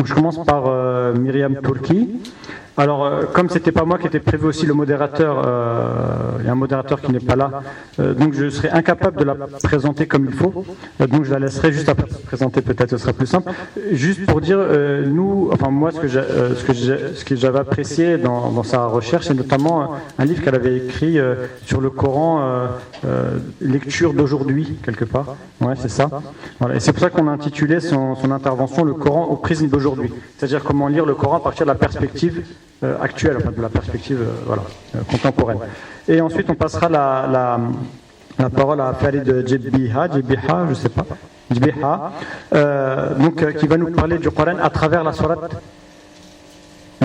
Donc je commence par Myriam Turki. Alors, comme c'était pas moi qui était prévu aussi le modérateur, il y a un modérateur qui n'est pas là, donc je serai incapable de la présenter comme il faut. Donc je la laisserai juste après présenter, peut-être ce sera plus simple. Juste pour dire, moi, ce que j'avais apprécié dans sa recherche, c'est notamment un livre qu'elle avait écrit sur le Coran, lecture d'aujourd'hui quelque part. Ouais, c'est ça. Voilà. Et c'est pour ça qu'on a intitulé son intervention le Coran au prisme d'aujourd'hui. C'est-à-dire comment lire le Coran à partir de la perspective actuelle, enfin de la perspective contemporaine. Et ensuite, on passera la parole à Farid Djebiha, je sais pas, Djebiha, qui va nous parler du Coran à travers la sourate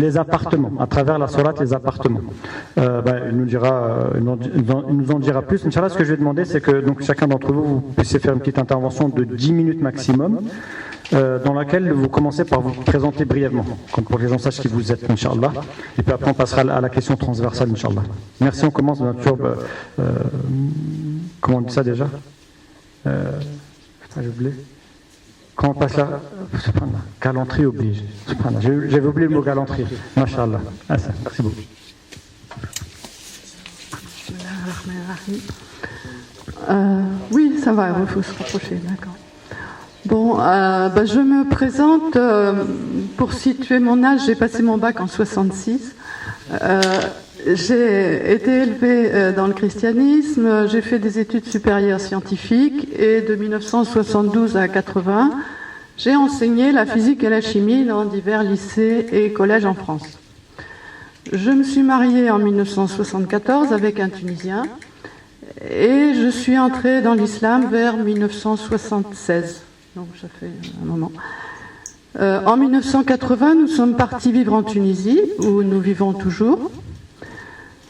les appartements, à travers la sourate les appartements. Il nous en dira plus. Inch'Allah, ce que je vais demander, c'est que donc, chacun d'entre vous puissiez faire une petite intervention de 10 minutes maximum, dans laquelle vous commencez par vous présenter brièvement, comme pour que les gens sachent qui vous êtes, Inch'Allah. Et puis après, on passera à la question transversale, Inch'Allah. Merci, on commence bien sûr. Comment on dit ça déjà j'ai oublié. Quand on passe là, galanterie oblige. J'avais oublié le mot galanterie. Masha'Allah. Merci beaucoup. Oui, ça va, il faut se rapprocher, d'accord. Bon, je me présente, pour situer mon âge, j'ai passé mon bac en 66. J'ai été élevée dans le christianisme, j'ai fait des études supérieures scientifiques et de 1972 à 80, j'ai enseigné la physique et la chimie dans divers lycées et collèges en France. Je me suis mariée en 1974 avec un Tunisien et je suis entrée dans l'islam vers 1976. Donc ça fait un moment. En 1980, nous sommes partis vivre en Tunisie, où nous vivons toujours.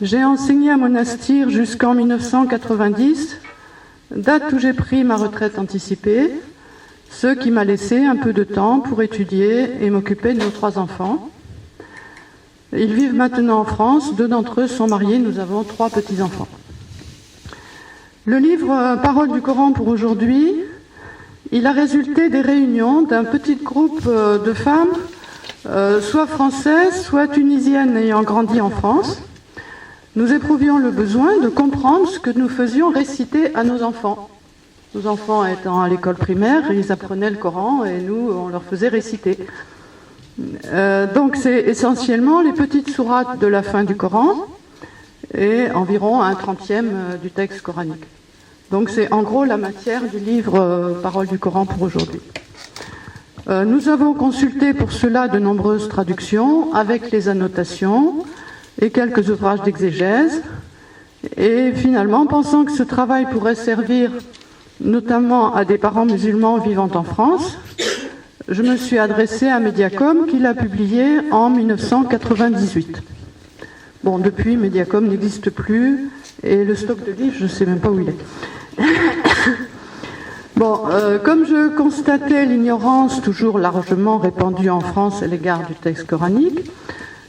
J'ai enseigné à Monastir jusqu'en 1990, date où j'ai pris ma retraite anticipée, ce qui m'a laissé un peu de temps pour étudier et m'occuper de nos 3 enfants. Ils vivent maintenant en France, 2 d'entre eux sont mariés, nous avons 3 petits-enfants. Le livre Paroles du Coran pour aujourd'hui, il a résulté des réunions d'un petit groupe de femmes, soit françaises, soit tunisiennes ayant grandi en France. Nous éprouvions le besoin de comprendre ce que nous faisions réciter à nos enfants. Nos enfants étant à l'école primaire, ils apprenaient le Coran et nous, on leur faisait réciter. Donc c'est essentiellement les petites sourates de la fin du Coran et environ un 30e du texte coranique. Donc c'est en gros la matière du livre Paroles du Coran pour aujourd'hui. Nous avons consulté pour cela de nombreuses traductions avec les annotations et quelques ouvrages d'exégèse. Et finalement, pensant que ce travail pourrait servir notamment à des parents musulmans vivant en France, je me suis adressée à Mediacom qui l'a publié en 1998. Bon, depuis, Mediacom n'existe plus et le stock de livres, je ne sais même pas où il est. Bon, comme je constatais l'ignorance toujours largement répandue en France à l'égard du texte coranique,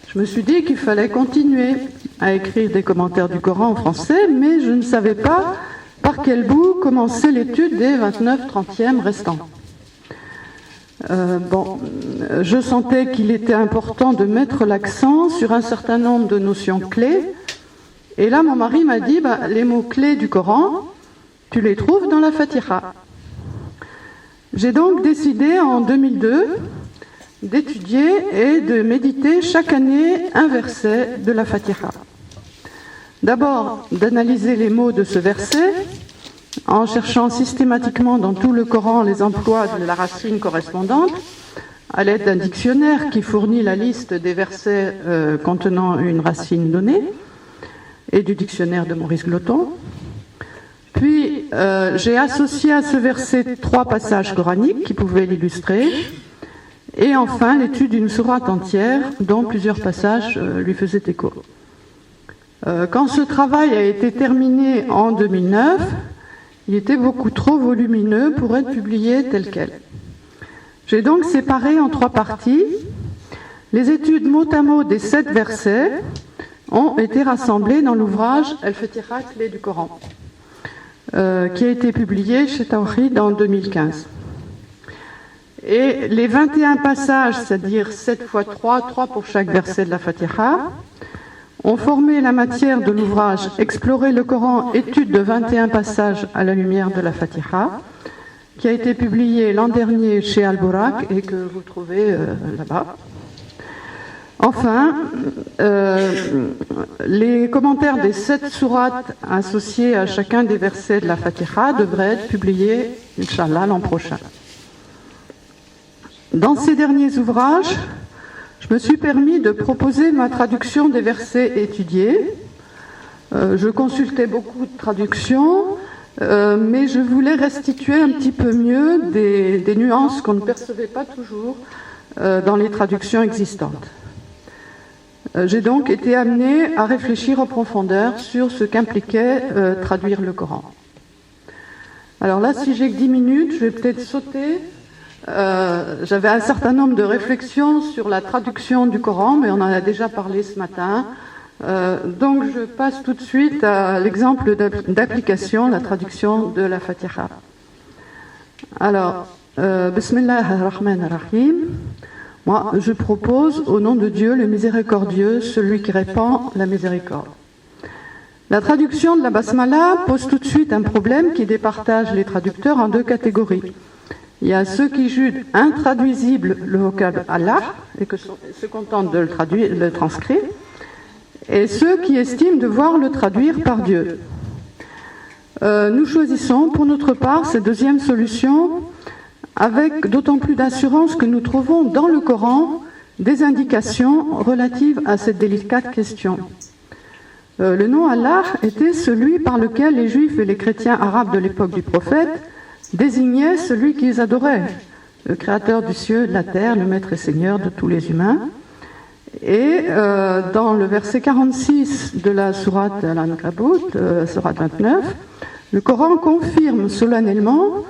je me suis dit qu'il fallait continuer à écrire des commentaires du Coran en français, mais je ne savais pas par quel bout commencer l'étude des 29/30e restants. Je sentais qu'il était important de mettre l'accent sur un certain nombre de notions clés, et là mon mari m'a dit les mots clés du Coran, tu les trouves dans la Fatiha. J'ai donc décidé en 2002 d'étudier et de méditer chaque année un verset de la Fatiha. D'abord, d'analyser les mots de ce verset en cherchant systématiquement dans tout le Coran les emplois de la racine correspondante, à l'aide d'un dictionnaire qui fournit la liste des versets contenant une racine donnée, et du dictionnaire de Maurice Gloton. Puis, j'ai associé à ce verset 3 passages coraniques qui pouvaient l'illustrer, et enfin l'étude d'une sourate entière dont plusieurs passages lui faisaient écho. Quand ce travail a été terminé en 2009, il était beaucoup trop volumineux pour être publié tel quel. J'ai donc séparé en 3 parties. Les études mot à mot des 7 versets ont été rassemblées dans l'ouvrage Al-Fatiha, clé du Coran, qui a été publié chez Tawhid en 2015. Et les 21 passages, c'est-à-dire 7 fois 3, 3 pour chaque verset de la Fatiha, ont formé la matière de l'ouvrage Explorer le Coran, étude de 21 passages à la lumière de la Fatiha, qui a été publié l'an dernier chez Al-Burak et que vous trouvez là-bas. Enfin, les commentaires des 7 sourates associés à chacun des versets de la Fatiha devraient être publiés, Inch'Allah, l'an prochain. Dans ces derniers ouvrages, je me suis permis de proposer ma traduction des versets étudiés. Je consultais beaucoup de traductions, mais je voulais restituer un petit peu mieux des nuances qu'on ne percevait pas toujours dans les traductions existantes. J'ai donc été amenée à réfléchir en profondeur sur ce qu'impliquait traduire le Coran. Alors là, si j'ai que 10 minutes, je vais peut-être sauter. J'avais un certain nombre de réflexions sur la traduction du Coran, mais on en a déjà parlé ce matin. Donc je passe tout de suite à l'exemple d'application, la traduction de la Fatiha. Alors, Bismillah ar-Rahman ar-Rahim. Moi, je propose, au nom de Dieu, le miséricordieux, celui qui répand la miséricorde. La traduction de la Basmala pose tout de suite un problème qui départage les traducteurs en 2 catégories. Il y a ceux qui jugent intraduisible le vocable Allah et que se contentent de le transcrire, et ceux qui estiment devoir le traduire par Dieu. Nous choisissons pour notre part cette deuxième solution, avec d'autant plus d'assurance que nous trouvons dans le Coran des indications relatives à cette délicate question. Le nom Allah était celui par lequel les Juifs et les chrétiens arabes de l'époque du prophète désignaient celui qu'ils adoraient, le créateur du ciel, de la terre, le maître et seigneur de tous les humains. Et dans le verset 46 de la sourate Al-Ankabut, sourate 29, le Coran confirme solennellement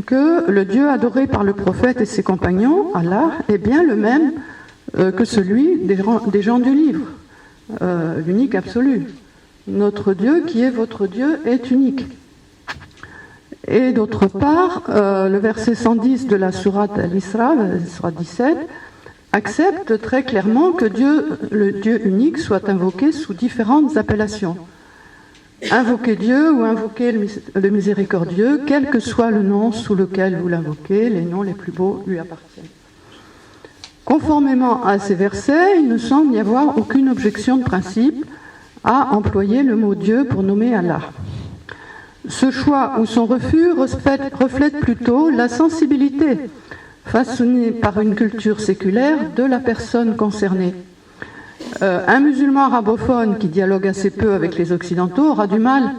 que le Dieu adoré par le prophète et ses compagnons, Allah, est bien le même que celui des gens du livre, l'unique absolu. Notre Dieu, qui est votre Dieu, est unique. Et d'autre part, le verset 110 de la sourate Al-Isra, sourate 17, accepte très clairement que le Dieu unique soit invoqué sous différentes appellations. Invoquez Dieu ou invoquez le miséricordieux, quel que soit le nom sous lequel vous l'invoquez, les noms les plus beaux lui appartiennent. Conformément à ces versets, il ne semble n'y avoir aucune objection de principe à employer le mot Dieu pour nommer Allah. Ce choix ou son refus reflète plutôt la sensibilité façonnée par une culture séculaire de la personne concernée. Un musulman arabophone qui dialogue assez peu avec les occidentaux aura du mal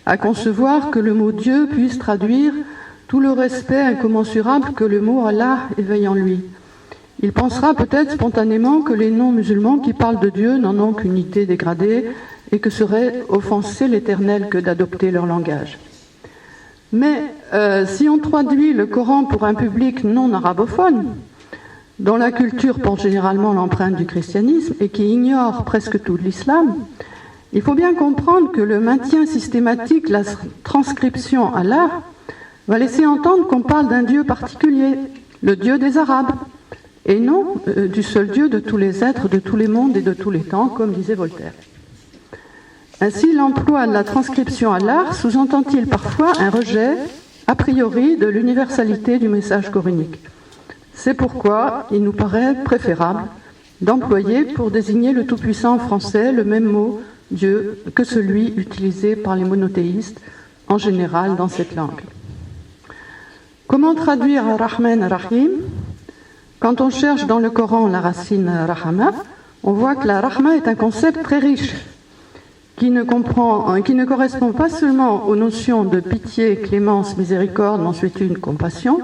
à concevoir que le mot Dieu puisse traduire tout le respect incommensurable que le mot Allah éveille en lui. Il pensera peut-être spontanément que les non-musulmans qui parlent de Dieu n'en ont qu'une idée dégradée et que serait offenser l'Éternel que d'adopter leur langage. Mais si on traduit le Coran pour un public non arabophone, dont la culture porte généralement l'empreinte du christianisme et qui ignore presque tout de l'islam, il faut bien comprendre que le maintien systématique de la transcription Allah va laisser entendre qu'on parle d'un Dieu particulier, le Dieu des Arabes, et non du seul Dieu de tous les êtres, de tous les mondes et de tous les temps, comme disait Voltaire. Ainsi, l'emploi de la transcription Allah sous-entend-il parfois un rejet, a priori, de l'universalité du message coranique. C'est pourquoi il nous paraît préférable d'employer pour désigner le Tout-Puissant en français le même mot, Dieu, que celui utilisé par les monothéistes en général dans cette langue. Comment traduire Ar-Rahman Ar-Rahim ? Quand on cherche dans le Coran la racine Rahama, on voit que la Rahma est un concept très riche qui ne correspond pas seulement aux notions de pitié, clémence, miséricorde, mansuétude, compassion,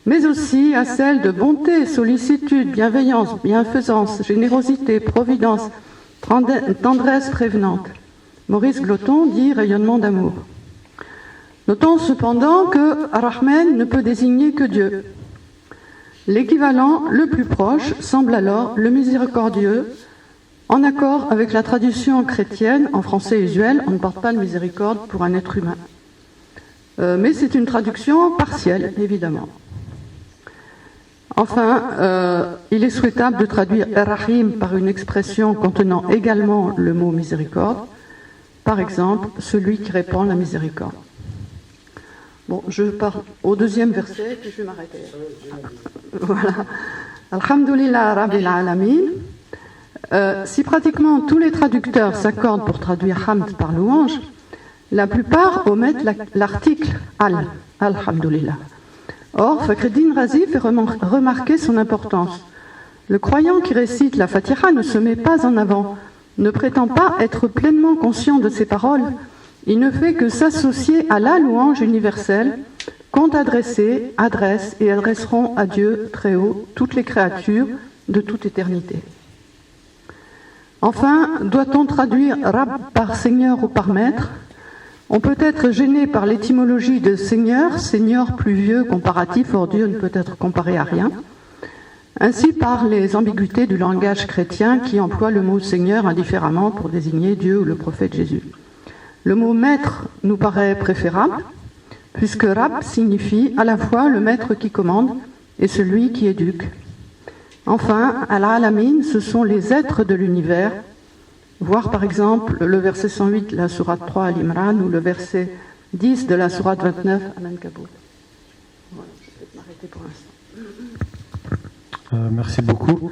mais aussi à celles de bonté, sollicitude, bienveillance, bienfaisance, générosité, providence, tendresse prévenante. Maurice Gloton dit rayonnement d'amour. Notons cependant que Ar-Rahman ne peut désigner que Dieu. L'équivalent le plus proche semble alors le miséricordieux, en accord avec la tradition chrétienne, en français usuel, on ne porte pas de miséricorde pour un être humain. Mais c'est une traduction partielle, évidemment. Enfin, il est souhaitable de traduire Ar-Rahim par une expression contenant également le mot miséricorde. Par exemple, celui qui répand la miséricorde. Bon, je pars au deuxième verset, puis je vais m'arrêter. Voilà. Alhamdulillah Rabbil Alamin. Si pratiquement tous les traducteurs s'accordent pour traduire Hamd par louange, la plupart omettent l'article Al, Alhamdulillah. Or, Fakhreddin Razi fait remarquer son importance. Le croyant qui récite la Fatiha ne se met pas en avant, ne prétend pas être pleinement conscient de ses paroles. Il ne fait que s'associer à la louange universelle qu'ont adressé, adressent et adresseront à Dieu très haut toutes les créatures de toute éternité. Enfin, doit-on traduire Rab par Seigneur ou par Maître ? On peut être gêné par l'étymologie de Seigneur, Seigneur plus vieux, comparatif, or Dieu ne peut être comparé à rien, ainsi par les ambiguïtés du langage chrétien qui emploie le mot Seigneur indifféremment pour désigner Dieu ou le prophète Jésus. Le mot Maître nous paraît préférable, puisque Rab signifie à la fois le maître qui commande et celui qui éduque. Enfin, Al-Alamin, ce sont les êtres de l'univers, voir par exemple le verset 108 de la sourate 3 Al-Imran ou le verset 10 de la sourate 29 Al-Ankabut. Voilà, je vais m'arrêter pour l'instant. Merci beaucoup.